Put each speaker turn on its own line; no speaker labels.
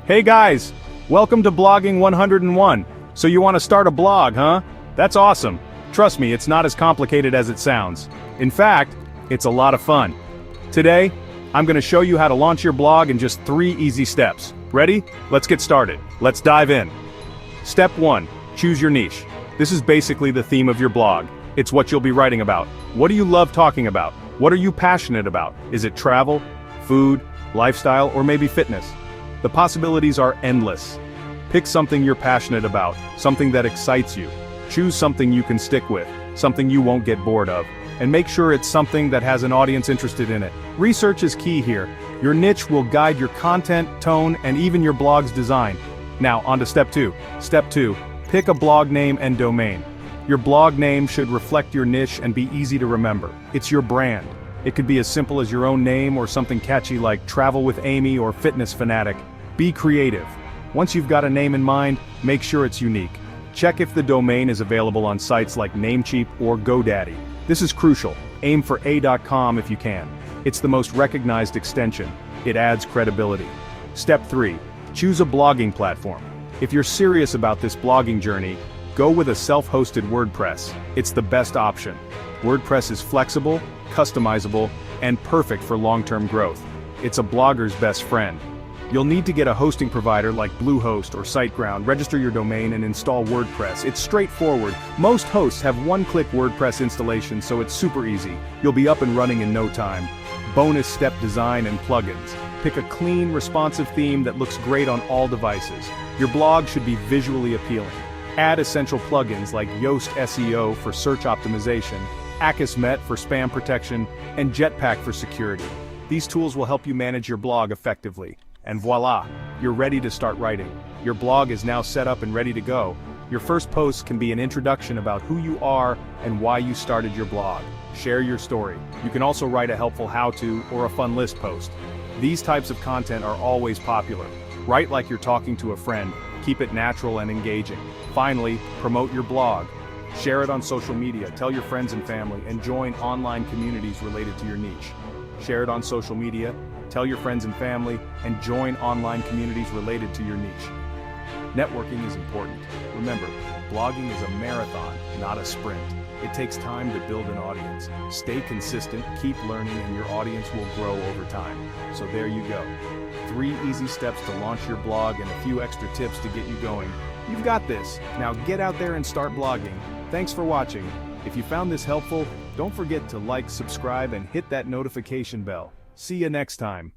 Hey guys, welcome to Blogging 101. So you want to start a blog, huh? That's awesome. Trust me, it's not as complicated as it sounds. In fact, it's a lot of fun. Today, I'm going to show you how to launch your blog in just 3 easy steps. Ready? Let's get started. Let's dive in. Step 1, choose your niche. This is basically the theme of your blog. It's what you'll be writing about. What do you love talking about? What are you passionate about? Is it travel, food, lifestyle, or maybe fitness? The possibilities are endless. Pick something you're passionate about, something that excites you. Choose something you can stick with, something you won't get bored of, and make sure it's something that has an audience interested in it. Research is key here. Your niche will guide your content, tone, and even your blog's design. Now, on to step 2. Step 2, pick a blog name and domain. Your blog name should reflect your niche and be easy to remember. It's your brand. It could be as simple as your own name or something catchy like Travel with Amy or Fitness Fanatic. Be creative. Once you've got a name in mind, make sure it's unique. Check if the domain is available on sites like Namecheap or GoDaddy. This is crucial. Aim for a.com if you can. It's the most recognized extension. It adds credibility. Step 3. Choose a blogging platform. If you're serious about this blogging journey, go with a self-hosted WordPress. It's the best option. WordPress is flexible, customizable, and perfect for long-term growth. It's a blogger's best friend. You'll need to get a hosting provider like Bluehost or SiteGround, register your domain and install WordPress. It's straightforward. Most hosts have one-click WordPress installation, so it's super easy. You'll be up and running in no time. Bonus step design and plugins. Pick a clean, responsive theme that looks great on all devices. Your blog should be visually appealing. Add essential plugins like Yoast SEO for search optimization, Akismet for spam protection, and Jetpack for security. These tools will help you manage your blog effectively. And voila, you're ready to start writing. Your blog is now set up and ready to go. Your first post can be an introduction about who you are and why you started your blog. Share your story. You can also write a helpful how-to or a fun list post. These types of content are always popular. Write like you're talking to a friend. Keep it natural and engaging. Finally, promote your blog. Share it on social media, tell your friends and family, and join online communities related to your niche. Share it on social media, tell your friends and family, and join online communities related to your niche. Networking is important. Remember, blogging is a marathon, not a sprint. It takes time to build an audience. Stay consistent, keep learning, and your audience will grow over time. So there you go. 3 easy steps to launch your blog and a few extra tips to get you going. You've got this. Now get out there and start blogging. Thanks for watching. If you found this helpful, don't forget to like, subscribe, and hit that notification bell. See you next time.